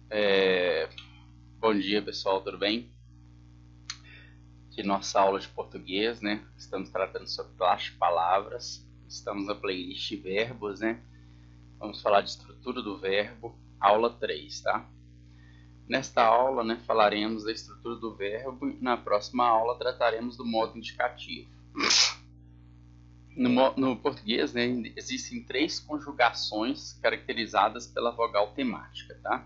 É, Bom dia, pessoal, tudo bem? Aqui nossa aula de português, né? Estamos tratando sobre classe de palavras. Estamos na playlist de verbos, né? Vamos falar de estrutura do verbo, aula 3, tá? Nesta aula, né, falaremos da estrutura do verbo e na próxima aula trataremos do modo indicativo. No português, né, existem 3 conjugações caracterizadas pela vogal temática, tá?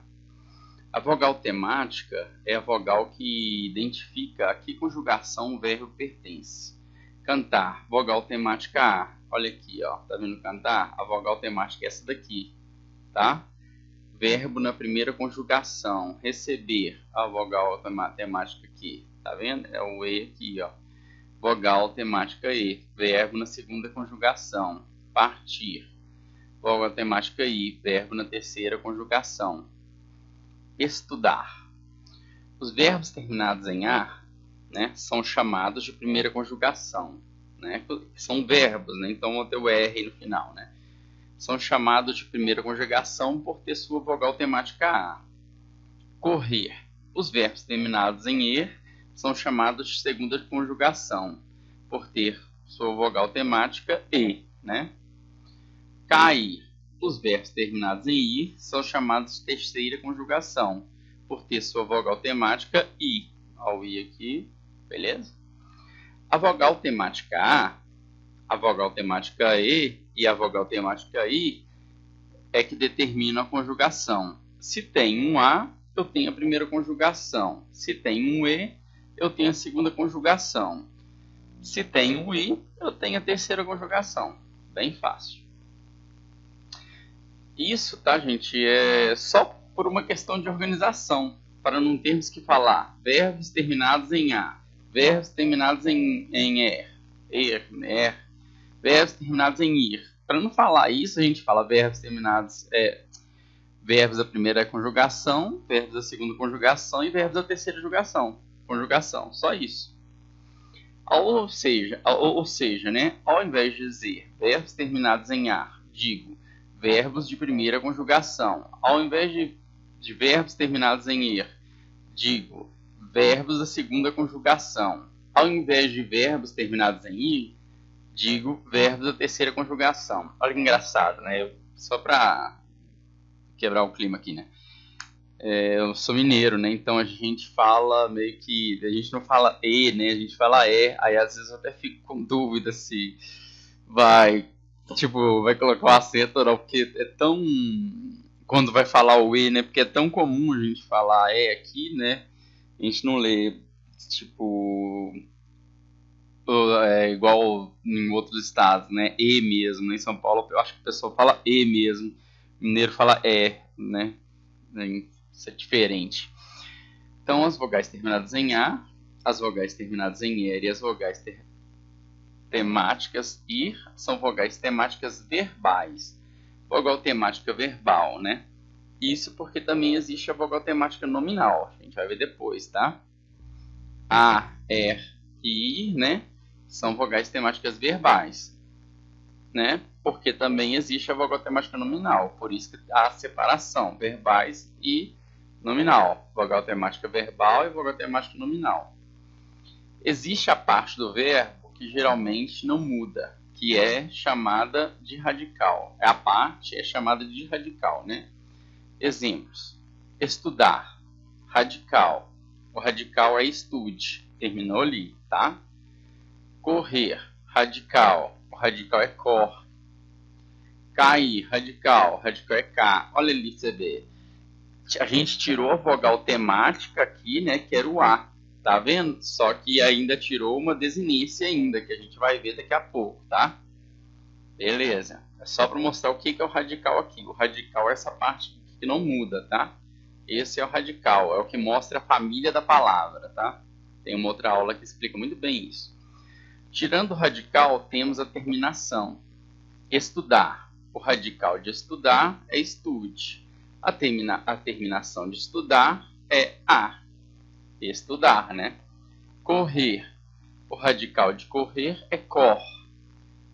A vogal temática é a vogal que identifica a que conjugação o verbo pertence. Cantar, vogal temática A. Olha aqui, ó, tá vendo cantar? A vogal temática é essa daqui, tá? Verbo na primeira conjugação. Receber, a vogal temática aqui, tá vendo? É o E aqui, ó. Vogal temática E. Verbo na segunda conjugação. Partir, vogal temática I. Verbo na terceira conjugação. Estudar. Os verbos terminados em "ar", né, são chamados de primeira conjugação, né, são verbos, né, então vão ter o R no final, né, são chamados de primeira conjugação por ter sua vogal temática "a". Correr. Os verbos terminados em "er" são chamados de segunda conjugação por ter sua vogal temática "e", né. Cair. Os verbos terminados em "ir" são chamados de terceira conjugação por ter sua vogal temática "i". Ao "i" aqui, beleza? A vogal temática "a", a vogal temática "e" e a vogal temática "i" é que determinam a conjugação. Se tem um "a", eu tenho a primeira conjugação. Se tem um "e", eu tenho a segunda conjugação. Se tem um "i", eu tenho a terceira conjugação. Bem fácil. Isso, tá, gente, é só por uma questão de organização, para não termos que falar verbos terminados em "a", verbos terminados em verbos terminados em "ir". Para não falar isso, a gente fala verbos terminados, verbos da primeira conjugação, verbos da segunda conjugação e verbos da terceira conjugação, só isso. Ou seja, né, ao invés de dizer verbos terminados em "ar", digo verbos de primeira conjugação. Ao invés de verbos terminados em "er", digo verbos da segunda conjugação. Ao invés de verbos terminados em "ir", digo verbos da terceira conjugação. Olha que engraçado, né? Só para quebrar o clima aqui, né? Eu sou mineiro, né? Então a gente fala meio que... A gente não fala "e", né? A gente fala "é". Aí às vezes eu até fico com dúvida se vai... Tipo, vai colocar o acento ou não, porque é tão... Quando vai falar o "e", né? Porque é tão comum a gente falar "é" aqui, né? A gente não lê, tipo... igual em outros estados, né? "E" mesmo. Em São Paulo eu acho que o pessoal fala "e" mesmo. O mineiro fala "é", né? Isso é diferente. Então, as vogais terminadas em "a", as vogais terminadas em "er" e as vogais temáticas "ir" são vogais temáticas verbais. Vogal temática verbal, né? Isso porque também existe a vogal temática nominal. A gente vai ver depois, tá? A, er e ir, né? São vogais temáticas verbais, né? Porque também existe a vogal temática nominal. Por isso que há a separação, verbais e nominal. Vogal temática verbal e vogal temática nominal. Existe a parte do verbo que geralmente não muda, que é chamada de radical. A parte é chamada de radical, né? Exemplos: estudar, radical. O radical é estude, terminou ali, tá? Correr, radical. O radical é cor. Cair, radical. O radical é cá. Olha ali pra você ver. A gente tirou a vogal temática aqui, né, que era o A, tá vendo? Só que ainda tirou uma desinência ainda, que a gente vai ver daqui a pouco, tá? Beleza. É só para mostrar o que é o radical aqui. O radical é essa parte que não muda, tá? Esse é o radical, é o que mostra a família da palavra, tá? Tem uma outra aula que explica muito bem isso. Tirando o radical, temos a terminação. Estudar. O radical de estudar é estude. A terminação de estudar é a. Estudar, né? Correr. O radical de correr é cor.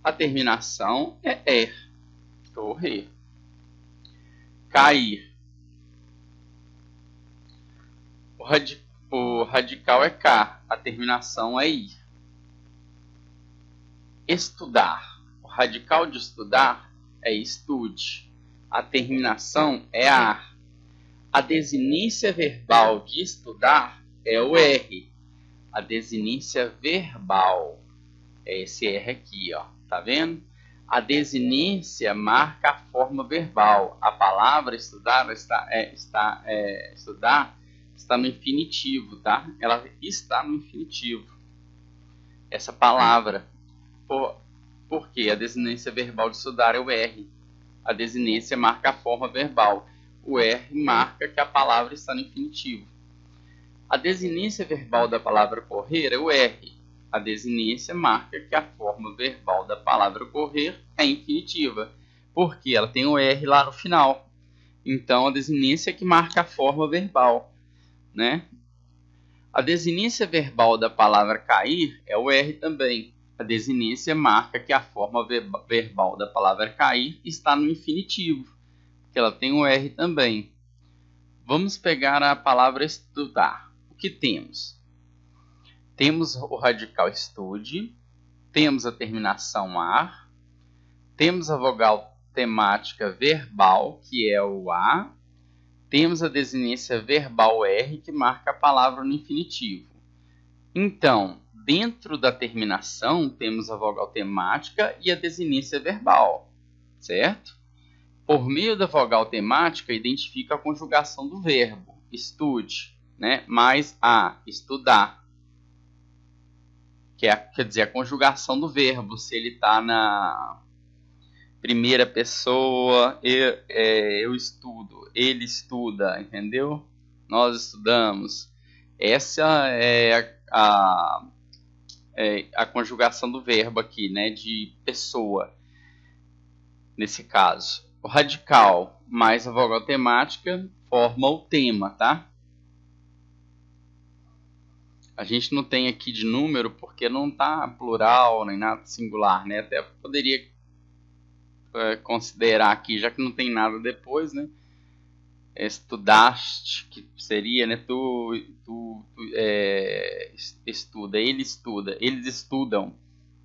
A terminação é er. Correr. Cair. O radical é K, a terminação é I. Estudar. O radical de estudar é estude. A terminação é AR. A desinência verbal de estudar é o R. A desinência verbal é esse R aqui, ó. Tá vendo? A desinência marca a forma verbal. A palavra estudar está no infinitivo, tá? Ela está no infinitivo. Essa palavra. Por quê? A desinência verbal de estudar é o R. A desinência marca a forma verbal. O R marca que a palavra está no infinitivo. A desinência verbal da palavra correr é o R. A desinência marca que a forma verbal da palavra correr é infinitiva, porque ela tem o R lá no final. Então, a desinência é que marca a forma verbal, né? A desinência verbal da palavra cair é o R também. A desinência marca que a forma verbal da palavra cair está no infinitivo, porque ela tem o R também. Vamos pegar a palavra estudar. O que temos? Temos o radical estude, temos a terminação AR, temos a vogal temática verbal, que é o A, temos a desinência verbal R, que marca a palavra no infinitivo. Então, dentro da terminação, temos a vogal temática e a desinência verbal, certo? Por meio da vogal temática, identifica a conjugação do verbo, estude, né? Mais a, estudar. Quer dizer, a conjugação do verbo, se ele está na primeira pessoa, eu estudo, ele estuda, entendeu? Nós estudamos. Essa é a conjugação do verbo aqui, né, de pessoa, nesse caso. O radical mais a vogal temática forma o tema, tá? A gente não tem aqui de número porque não está plural nem nada singular, né? Até poderia considerar aqui, já que não tem nada depois, né? Estudaste, que seria, né? Tu estuda, ele estuda, eles estudam,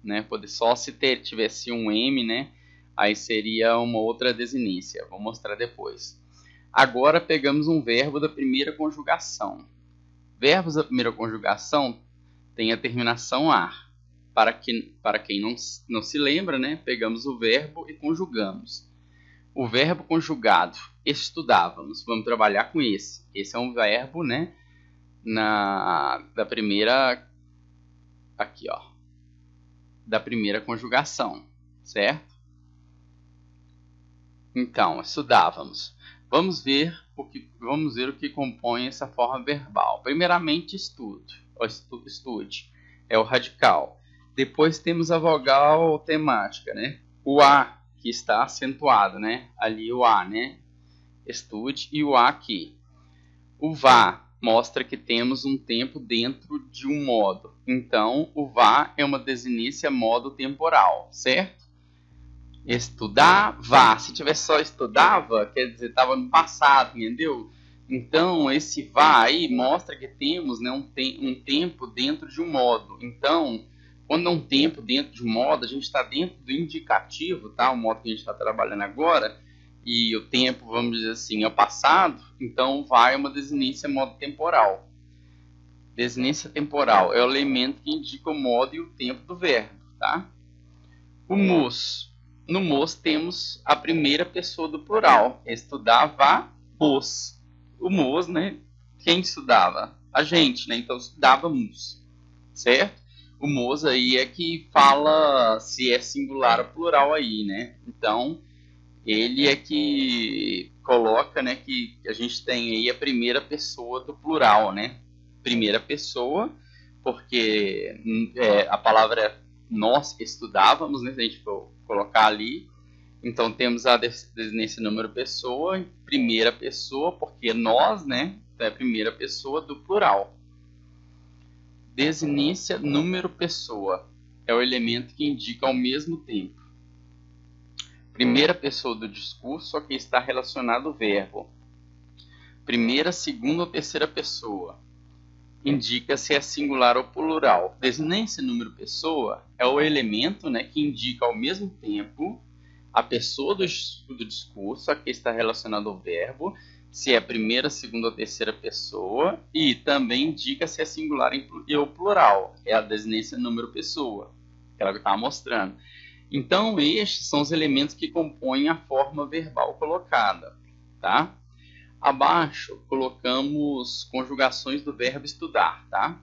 né? Poder só se tivesse um M, né? Aí seria uma outra desinência. Vou mostrar depois. Agora pegamos um verbo da primeira conjugação. Verbos da primeira conjugação têm a terminação AR. Para quem não se lembra, né, pegamos o verbo e conjugamos. O verbo conjugado, estudávamos. Vamos trabalhar com esse. Esse é um verbo, né, da primeira, aqui, ó, da primeira conjugação, certo? Então, estudávamos. Vamos ver o que compõe essa forma verbal. Primeiramente, estude. É o radical. Depois temos a vogal temática, né? O A, que está acentuado, né? Ali o A, né? Estude, e o A aqui. O vá mostra que temos um tempo dentro de um modo. Então, o vá é uma desinência modo temporal, certo? Estudava, se tivesse só estudava, quer dizer, estava no passado, entendeu? Então, esse vá aí mostra que temos, né, um tempo dentro de um modo. Então, quando é um tempo dentro de um modo, a gente está dentro do indicativo, tá? O modo que a gente está trabalhando agora, e o tempo, vamos dizer assim, é o passado, então vai uma desinência modo temporal. Desinência temporal é o elemento que indica o modo e o tempo do verbo, tá? O mus. No mos temos a primeira pessoa do plural. Estudava-os. O mos, né? Quem estudava? A gente, né? Então estudávamos, certo? O mos aí é que fala se é singular ou plural aí, né? Então ele é que coloca, né, que a gente tem aí a primeira pessoa do plural, né? Primeira pessoa, porque a palavra é nós estudávamos, né? Se a gente for colocar ali, então temos a desinência número pessoa em primeira pessoa, porque nós, né? É a primeira pessoa do plural. Desinência número pessoa é o elemento que indica ao mesmo tempo. Primeira pessoa do discurso, só que está relacionado ao verbo. Primeira, segunda ou terceira pessoa. indica se é singular ou plural. Desinência número pessoa é o elemento, né, que indica ao mesmo tempo a pessoa do discurso, a que está relacionado ao verbo, se é primeira, segunda ou terceira pessoa, e também indica se é singular ou plural. É a desinência número pessoa, aquela que eu estava mostrando. Então, estes são os elementos que compõem a forma verbal colocada, tá? Abaixo, colocamos conjugações do verbo estudar, tá?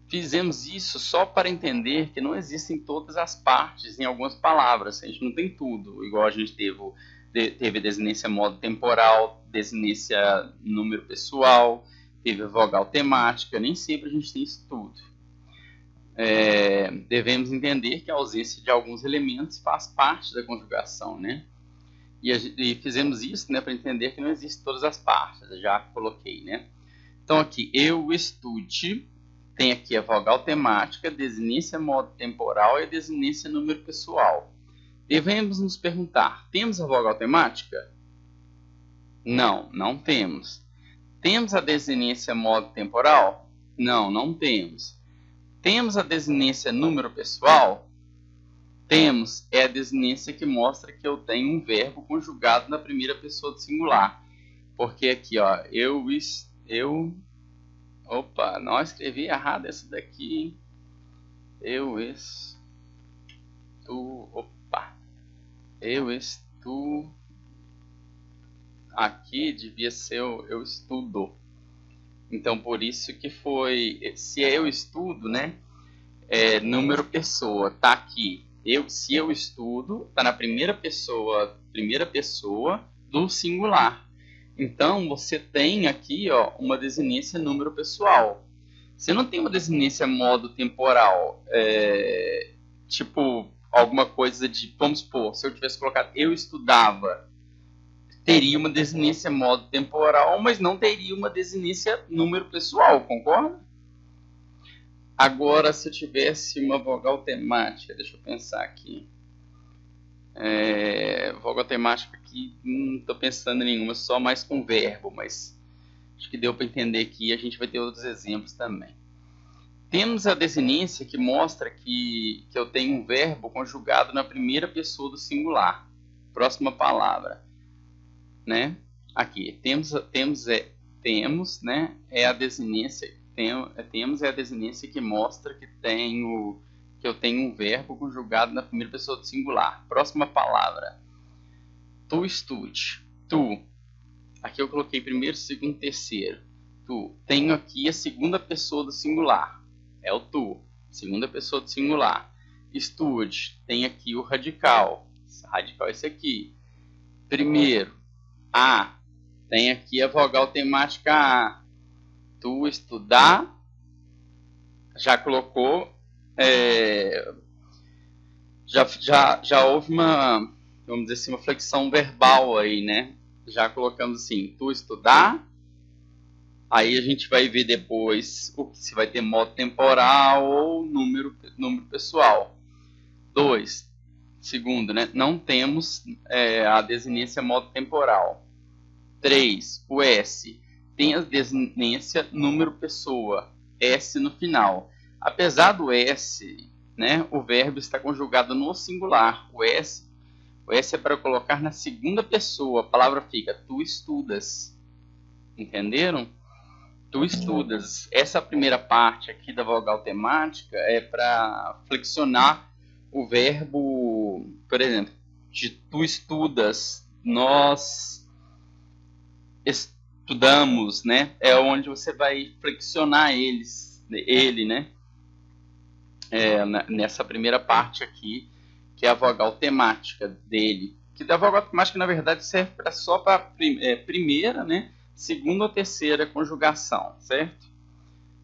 Fizemos isso só para entender que não existem todas as partes em algumas palavras. A gente não tem tudo, igual a gente teve desinência modo temporal, desinência número pessoal, teve vogal temática, nem sempre a gente tem isso tudo. Devemos entender que a ausência de alguns elementos faz parte da conjugação, né? E fizemos isso, né, para entender que não existem todas as partes, eu já coloquei, né? Então aqui, eu estude, tem aqui a vogal temática, desinência modo temporal e a desinência número pessoal. Devemos nos perguntar, temos a vogal temática? Não, não temos. Temos a desinência modo temporal? Não, não temos. Temos a desinência número pessoal? Temos, é a desinência que mostra que eu tenho um verbo conjugado na primeira pessoa do singular. Porque aqui, ó, opa, não escrevi errado essa daqui. Aqui devia ser eu estudo. Então, por isso que foi, se é eu estudo, né, número pessoa, tá aqui. Se eu estudo, tá na primeira pessoa do singular. Então, você tem aqui, ó, uma desinência número pessoal. Você não tem uma desinência modo temporal, tipo, alguma coisa de, vamos supor, se eu tivesse colocado eu estudava, teria uma desinência modo temporal, mas não teria uma desinência número pessoal, concorda? Agora, se eu tivesse uma vogal temática, deixa eu pensar aqui. Vogal temática aqui, não estou pensando em nenhuma, só mais com verbo, mas acho que deu para entender aqui, a gente vai ter outros exemplos também. Temos a desinência que mostra que eu tenho um verbo conjugado na primeira pessoa do singular. Próxima palavra, né? Aqui, temos, né? É a desinência a desinência que mostra que eu tenho um verbo conjugado na primeira pessoa do singular. Próxima palavra. Tu estude. Tu. Aqui eu coloquei primeiro, segundo, terceiro. Tu. Tenho aqui a segunda pessoa do singular. É o tu. Segunda pessoa do singular. Estude. Tem aqui o radical. Radical é esse aqui. Primeiro. A. Tem aqui a vogal temática A. Tu estudar, já colocou, já houve uma, vamos dizer assim, uma flexão verbal aí, né? Já colocamos assim, tu estudar, aí a gente vai ver depois se vai ter modo temporal ou número pessoal. 2, segundo, né? Não temos a desinência modo temporal. 3, o S. Tem a desinência número pessoa, S no final. Apesar do S, né, o verbo está conjugado no singular. O S é para colocar na segunda pessoa. A palavra fica, tu estudas. Entenderam? Tu estudas. Essa primeira parte aqui da vogal temática é para flexionar o verbo, por exemplo, de tu estudas, nós estudamos, né? É onde você vai flexionar ele, né? Nessa primeira parte aqui, que é a vogal temática dele. Que da vogal temática, na verdade, serve só para primeira, né? Segunda ou terceira conjugação, certo?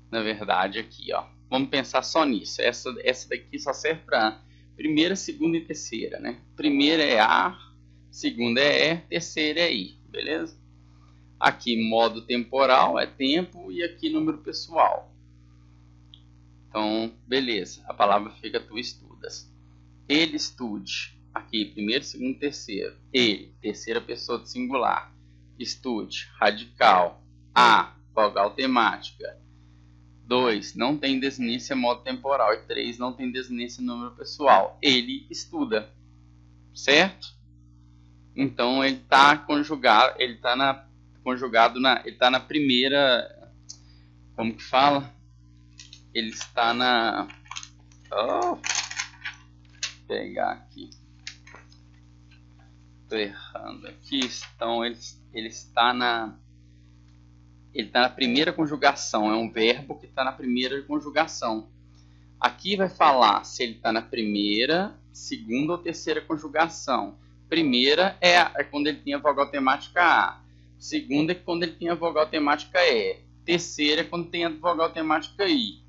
Na verdade, aqui, ó. Vamos pensar só nisso. Essa daqui só serve para primeira, segunda e terceira, né? Primeira é a, segunda é terceira é i, beleza? Aqui, modo temporal é tempo e aqui número pessoal. Então, beleza. A palavra fica tu estudas. Ele estude. Aqui, primeiro, segundo, terceiro. Ele, terceira pessoa do singular. Estude, radical. A, vogal temática. 2. Não tem desinência modo temporal. E 3. Não tem desinência número pessoal. Ele estuda. Certo? Então ele está conjugado, ele está na primeira, como que fala? Ele está na, vou pegar aqui, estou errando aqui, então ele está na primeira conjugação, é um verbo que está na primeira conjugação. Aqui vai falar se ele está na primeira, segunda ou terceira conjugação. Primeira é quando ele tem a vogal temática A. Segunda é quando ele tem a vogal temática E. Terceira é quando tem a vogal temática I.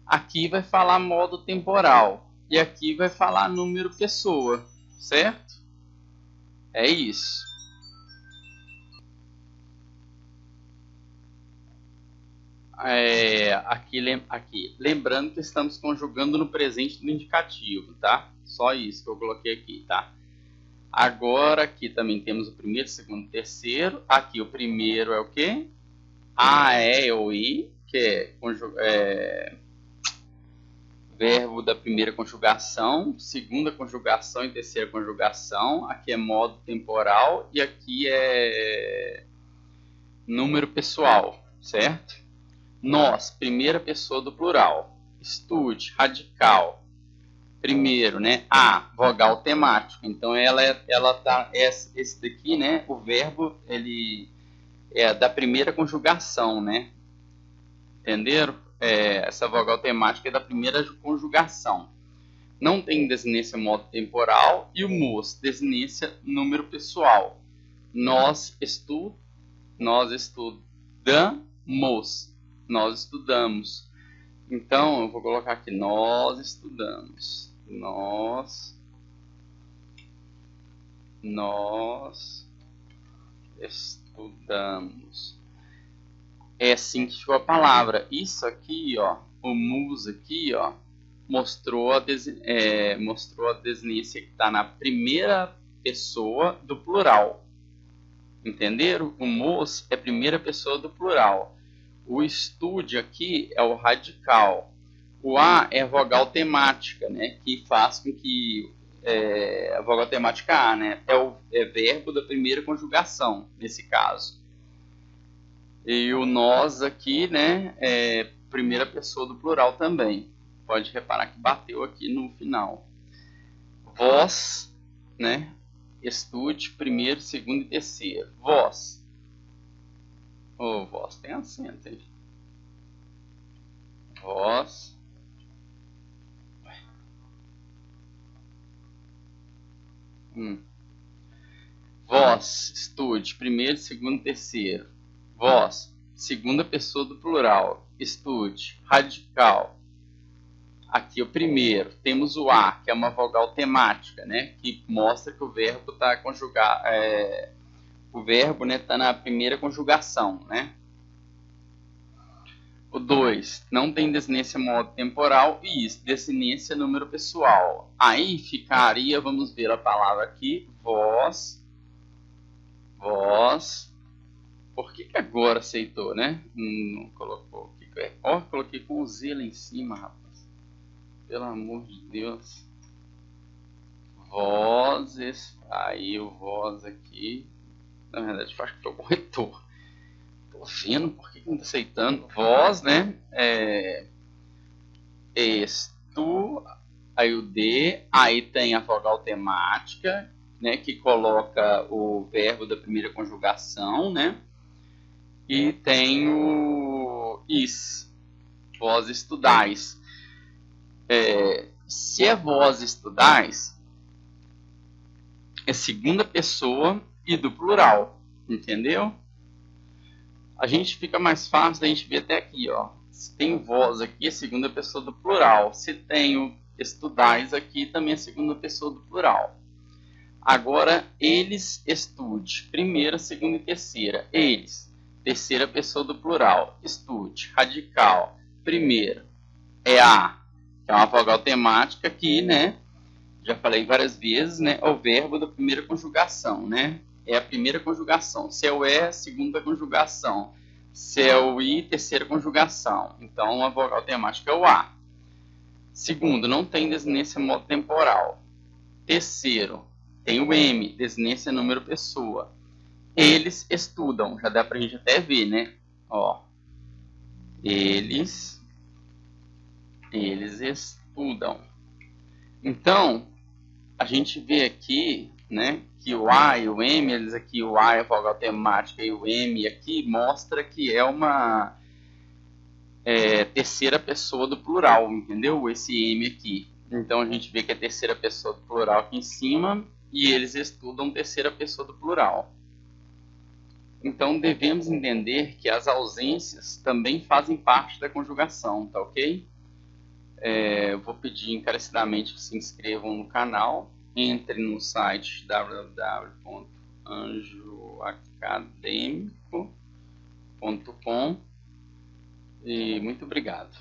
Aqui vai falar modo temporal. E aqui vai falar número pessoa. Certo? É isso. Aqui. Lembrando que estamos conjugando no presente do indicativo, tá? Só isso que eu coloquei aqui, tá? Agora, aqui também temos o primeiro, segundo, terceiro. Aqui o primeiro é o quê? A, E ou I, que é verbo da primeira conjugação, segunda conjugação e terceira conjugação. Aqui é modo temporal e aqui é número pessoal, certo? Nós, primeira pessoa do plural. Estude, radical. Primeiro, né? A, vogal temática. Então ela tá esse daqui, né? O verbo ele é da primeira conjugação, né? Entenderam? Essa vogal temática é da primeira conjugação. Não tem desinência modo temporal e o mos, desinência número pessoal. Nós estudamos. Então eu vou colocar aqui nós estudamos. Nós estudamos. É assim que ficou a palavra. Isso aqui, ó, o mus aqui, ó, mostrou a desinência que está na primeira pessoa do plural. Entenderam? O mus é primeira pessoa do plural. O estude aqui é o radical. O A é a vogal temática, né? Que faz com que a vogal temática A, né? É verbo da primeira conjugação, nesse caso. E o nós aqui, né? É primeira pessoa do plural também. Pode reparar que bateu aqui no final. Vós, né? Estude primeiro, segundo e terceiro. Vós. Vós tem acento, hein? Vós. Vós, estude, primeiro, segundo, terceiro. Vós, segunda pessoa do plural. Estude, radical. Aqui o primeiro, temos o A, que é uma vogal temática, né? Que mostra que o verbo está conjugado. O verbo, né, está na primeira conjugação, né? O 2, não tem desinência modo temporal e isso, desinência número pessoal. Aí ficaria, vamos ver a palavra aqui, vós. Por que agora aceitou, né? Não colocou. Coloquei com o Z lá em cima, rapaz. Pelo amor de Deus. Vozes. Aí o voz aqui. Na verdade, eu acho que foi o corretor. Tô vendo, por que não tá aceitando? Voz, né? Aí o D. Aí tem a vogal temática, né? Que coloca o verbo da primeira conjugação, né? E tem o is. Vós estudais. Se é vós estudais, é segunda pessoa e do plural, entendeu? A gente fica mais fácil, a gente vê até aqui, ó. Se tem vós aqui, é segunda pessoa do plural. Se tem o estudais aqui, também é segunda pessoa do plural. Agora, eles estude, primeira, segunda e terceira. Eles, terceira pessoa do plural. Estude, radical, primeira. É a, que é uma vogal temática que, né, já falei várias vezes, né, é o verbo da primeira conjugação, né? É a primeira conjugação. Se é o é, segunda conjugação. Se é o I, terceira conjugação. Então, a vogal temática é o A. Segundo, não tem desinência modo temporal. Terceiro, tem o M, desinência número pessoa. Eles estudam, já dá pra gente até ver, né? Ó, eles estudam. Então, a gente vê aqui, né, que o A e o M, eles aqui, o A é a vogal temática e o M aqui mostra que é uma terceira pessoa do plural, entendeu? Esse M aqui. Então a gente vê que é terceira pessoa do plural aqui em cima e eles estudam terceira pessoa do plural. Então devemos entender que as ausências também fazem parte da conjugação, tá ok? Eu vou pedir encarecidamente que se inscrevam no canal, entre no site www.anjoacademico.com e muito obrigado.